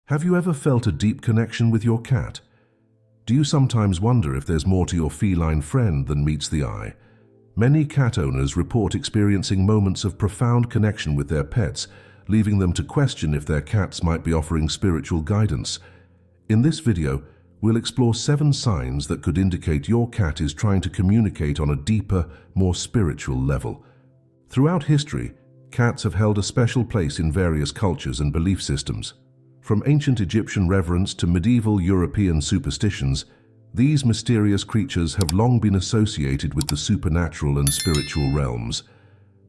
Have you ever felt a deep connection with your cat? Do you sometimes wonder if there's more to your feline friend than meets the eye? Many cat owners report experiencing moments of profound connection with their pets, leaving them to question if their cats might be offering spiritual guidance. In this video, we'll explore 7 signs that could indicate your cat is trying to communicate on a deeper, more spiritual level. Throughout history, cats have held a special place in various cultures and belief systems. From ancient Egyptian reverence to medieval European superstitions, these mysterious creatures have long been associated with the supernatural and spiritual realms.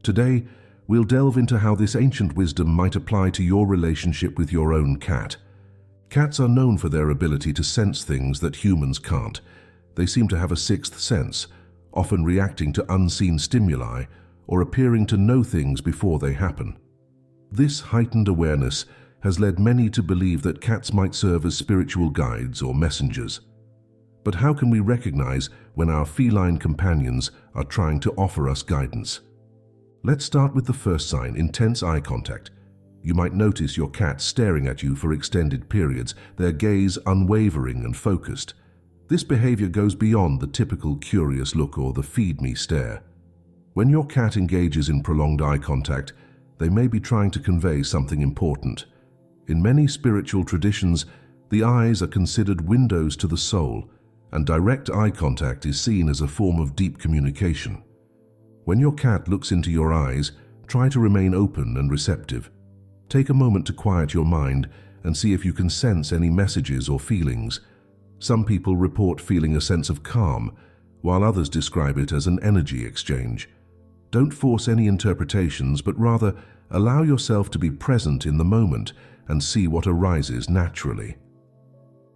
Today, we'll delve into how this ancient wisdom might apply to your relationship with your own cat. Cats are known for their ability to sense things that humans can't. They seem to have a sixth sense, often reacting to unseen stimuli or appearing to know things before they happen. This heightened awareness has led many to believe that cats might serve as spiritual guides or messengers. But how can we recognize when our feline companions are trying to offer us guidance? Let's start with the first sign: intense eye contact. You might notice your cat staring at you for extended periods, their gaze unwavering and focused. This behavior goes beyond the typical curious look or the feed me stare. When your cat engages in prolonged eye contact, they may be trying to convey something important. In many spiritual traditions, the eyes are considered windows to the soul, and direct eye contact is seen as a form of deep communication. When your cat looks into your eyes, try to remain open and receptive. Take a moment to quiet your mind and see if you can sense any messages or feelings. Some people report feeling a sense of calm, while others describe it as an energy exchange. Don't force any interpretations, but rather allow yourself to be present in the moment and see what arises naturally.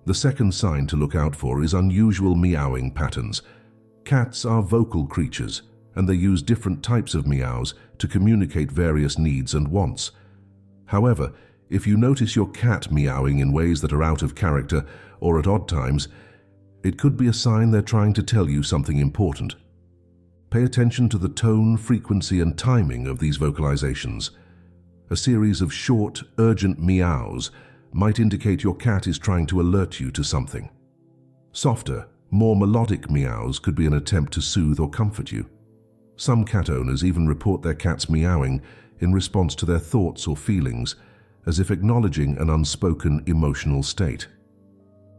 The second sign to look out for is unusual meowing patterns. Cats are vocal creatures, and they use different types of meows to communicate various needs and wants. However, if you notice your cat meowing in ways that are out of character or at odd times, it could be a sign they're trying to tell you something important. Pay attention to the tone, frequency, and timing of these vocalizations. A series of short, urgent meows might indicate your cat is trying to alert you to something. Softer, more melodic meows could be an attempt to soothe or comfort you. Some cat owners even report their cats meowing in response to their thoughts or feelings, as if acknowledging an unspoken emotional state.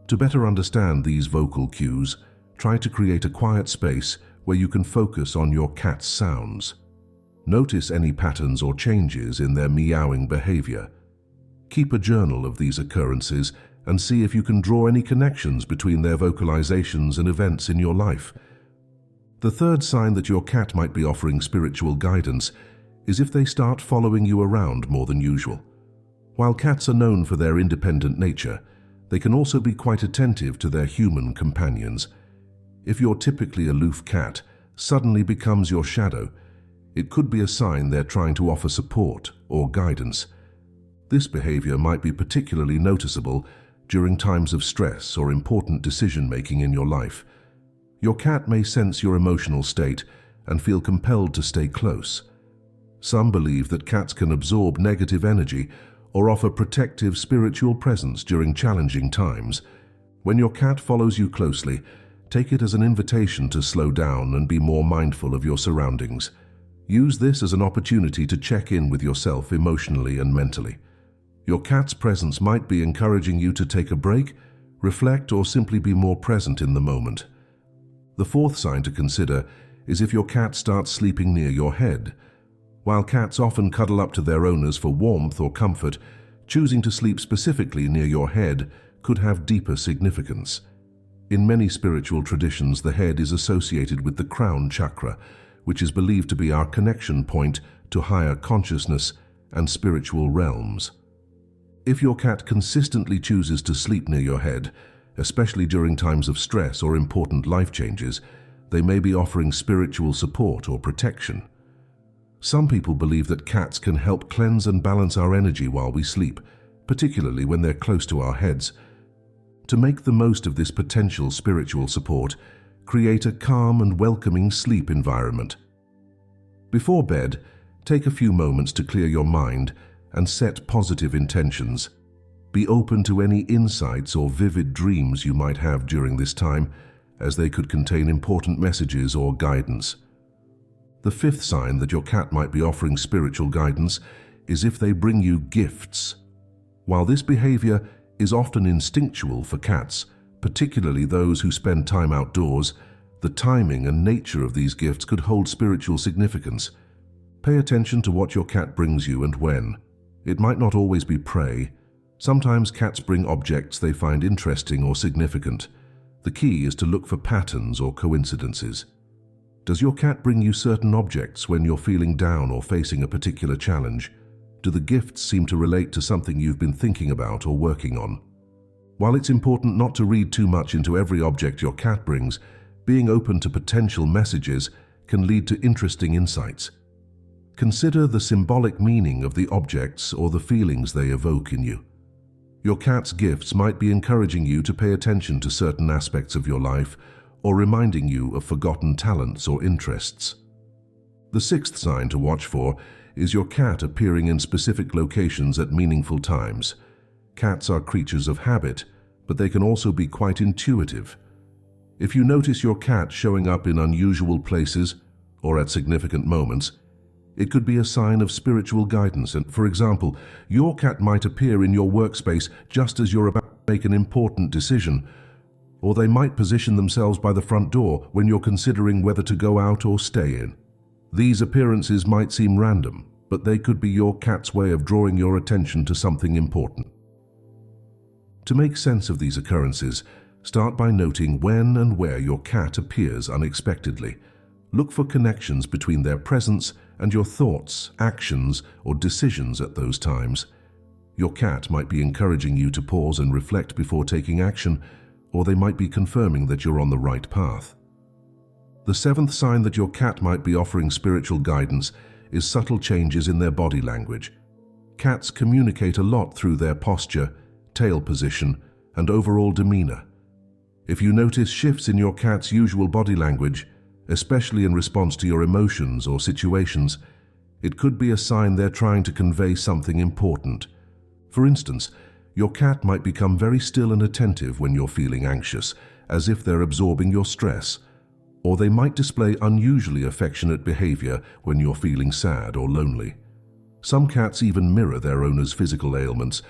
To better understand these vocal cues, try to create a quiet space where you can focus on your cat's sounds. Notice any patterns or changes in their meowing behavior. Keep a journal of these occurrences and see if you can draw any connections between their vocalizations and events in your life. The third sign that your cat might be offering spiritual guidance is if they start following you around more than usual. While cats are known for their independent nature, they can also be quite attentive to their human companions. If your typically aloof cat suddenly becomes your shadow, it could be a sign they're trying to offer support or guidance. This behavior might be particularly noticeable during times of stress or important decision-making in your life. Your cat may sense your emotional state and feel compelled to stay close. Some believe that cats can absorb negative energy or offer protective spiritual presence during challenging times. When your cat follows you closely, take it as an invitation to slow down and be more mindful of your surroundings. Use this as an opportunity to check in with yourself emotionally and mentally. Your cat's presence might be encouraging you to take a break, reflect, or simply be more present in the moment. The fourth sign to consider is if your cat starts sleeping near your head. While cats often cuddle up to their owners for warmth or comfort, choosing to sleep specifically near your head could have deeper significance. In many spiritual traditions, the head is associated with the crown chakra, which is believed to be our connection point to higher consciousness and spiritual realms. If your cat consistently chooses to sleep near your head, especially during times of stress or important life changes, they may be offering spiritual support or protection. Some people believe that cats can help cleanse and balance our energy while we sleep, particularly when they're close to our heads. To make the most of this potential spiritual support, create a calm and welcoming sleep environment. Before bed, take a few moments to clear your mind and set positive intentions. Be open to any insights or vivid dreams you might have during this time, as they could contain important messages or guidance. The fifth sign that your cat might be offering spiritual guidance is if they bring you gifts. While this behavior is often instinctual for cats, particularly those who spend time outdoors, the timing and nature of these gifts could hold spiritual significance. Pay attention to what your cat brings you and when. It might not always be prey. Sometimes cats bring objects they find interesting or significant. The key is to look for patterns or coincidences. Does your cat bring you certain objects when you're feeling down or facing a particular challenge? Do the gifts seem to relate to something you've been thinking about or working on? While it's important not to read too much into every object your cat brings, being open to potential messages can lead to interesting insights. Consider the symbolic meaning of the objects or the feelings they evoke in you. Your cat's gifts might be encouraging you to pay attention to certain aspects of your life or reminding you of forgotten talents or interests. The sixth sign to watch for is your cat appearing in specific locations at meaningful times. Cats are creatures of habit, but they can also be quite intuitive. If you notice your cat showing up in unusual places or at significant moments, it could be a sign of spiritual guidance. And for example, your cat might appear in your workspace just as you're about to make an important decision, or they might position themselves by the front door when you're considering whether to go out or stay in. These appearances might seem random, but they could be your cat's way of drawing your attention to something important. To make sense of these occurrences, start by noting when and where your cat appears unexpectedly. Look for connections between their presence and your thoughts, actions, or decisions at those times. Your cat might be encouraging you to pause and reflect before taking action, or they might be confirming that you're on the right path. The seventh sign that your cat might be offering spiritual guidance is subtle changes in their body language. Cats communicate a lot through their posture, tail position, and overall demeanor. If you notice shifts in your cat's usual body language, especially in response to your emotions or situations, it could be a sign they're trying to convey something important. For instance, your cat might become very still and attentive when you're feeling anxious, as if they're absorbing your stress, or they might display unusually affectionate behavior when you're feeling sad or lonely. Some cats even mirror their owner's physical ailments,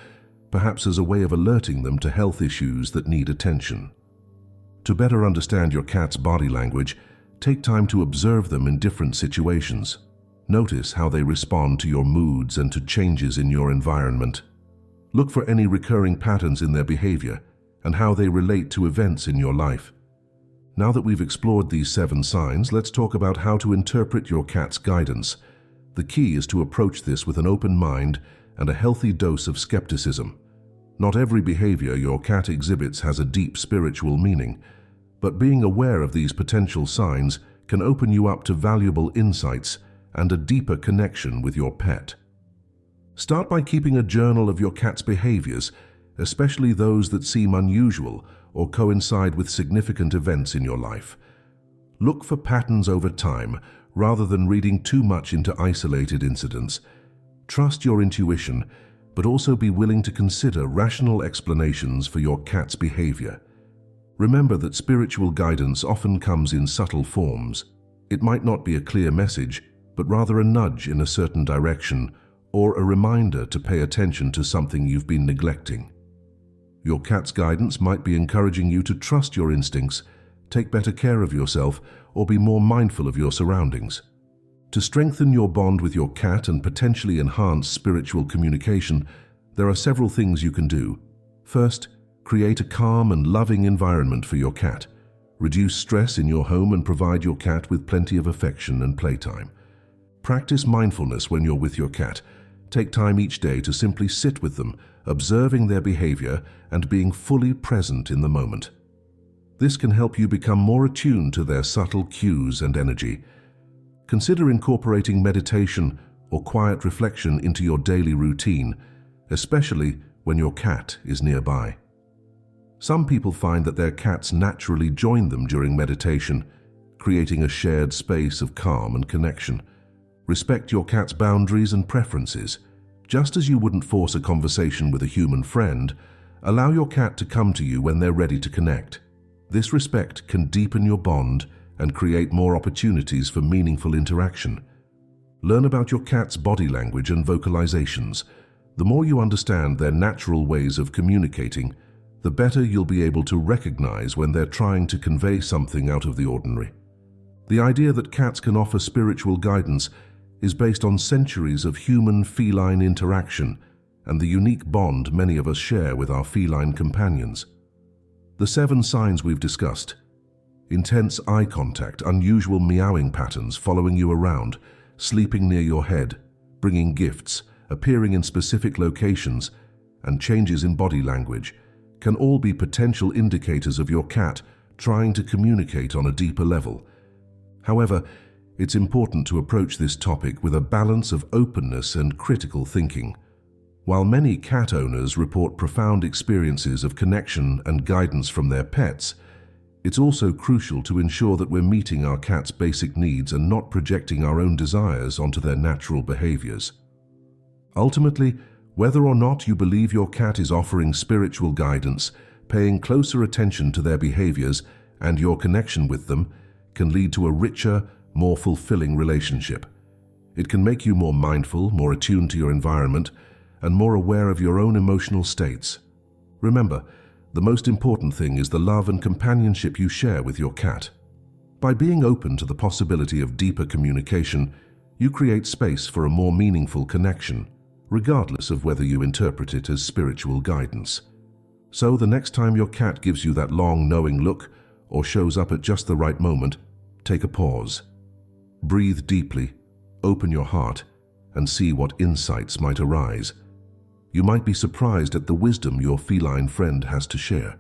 perhaps as a way of alerting them to health issues that need attention. To better understand your cat's body language, take time to observe them in different situations. Notice how they respond to your moods and to changes in your environment. Look for any recurring patterns in their behavior and how they relate to events in your life. Now that we've explored these 7 signs, let's talk about how to interpret your cat's guidance. The key is to approach this with an open mind and a healthy dose of skepticism. Not every behavior your cat exhibits has a deep spiritual meaning, but being aware of these potential signs can open you up to valuable insights and a deeper connection with your pet. Start by keeping a journal of your cat's behaviors, especially those that seem unusual or coincide with significant events in your life. Look for patterns over time rather than reading too much into isolated incidents. Trust your intuition, but also be willing to consider rational explanations for your cat's behavior. Remember that spiritual guidance often comes in subtle forms. It might not be a clear message, but rather a nudge in a certain direction or a reminder to pay attention to something you've been neglecting. Your cat's guidance might be encouraging you to trust your instincts, take better care of yourself, or be more mindful of your surroundings. To strengthen your bond with your cat and potentially enhance spiritual communication, there are several things you can do. First, create a calm and loving environment for your cat. Reduce stress in your home and provide your cat with plenty of affection and playtime. Practice mindfulness when you're with your cat. Take time each day to simply sit with them, observing their behavior and being fully present in the moment. This can help you become more attuned to their subtle cues and energy. Consider incorporating meditation or quiet reflection into your daily routine, especially when your cat is nearby. Some people find that their cats naturally join them during meditation, creating a shared space of calm and connection. Respect your cat's boundaries and preferences. Just as you wouldn't force a conversation with a human friend, allow your cat to come to you when they're ready to connect. This respect can deepen your bond and create more opportunities for meaningful interaction. Learn about your cat's body language and vocalizations. The more you understand their natural ways of communicating, the better you'll be able to recognize when they're trying to convey something out of the ordinary. The idea that cats can offer spiritual guidance is based on centuries of human-feline interaction and the unique bond many of us share with our feline companions. The 7 signs we've discussed: intense eye contact, unusual meowing patterns following you around, sleeping near your head, bringing gifts, appearing in specific locations, and changes in body language, can all be potential indicators of your cat trying to communicate on a deeper level. However, it's important to approach this topic with a balance of openness and critical thinking. While many cat owners report profound experiences of connection and guidance from their pets, it's also crucial to ensure that we're meeting our cat's basic needs and not projecting our own desires onto their natural behaviors. Ultimately, whether or not you believe your cat is offering spiritual guidance, paying closer attention to their behaviors and your connection with them can lead to a richer, more fulfilling relationship. It can make you more mindful, more attuned to your environment, and more aware of your own emotional states. Remember, the most important thing is the love and companionship you share with your cat. By being open to the possibility of deeper communication, you create space for a more meaningful connection, regardless of whether you interpret it as spiritual guidance. So the next time your cat gives you that long, knowing look or shows up at just the right moment, take a pause. Breathe deeply, open your heart, and see what insights might arise. You might be surprised at the wisdom your feline friend has to share.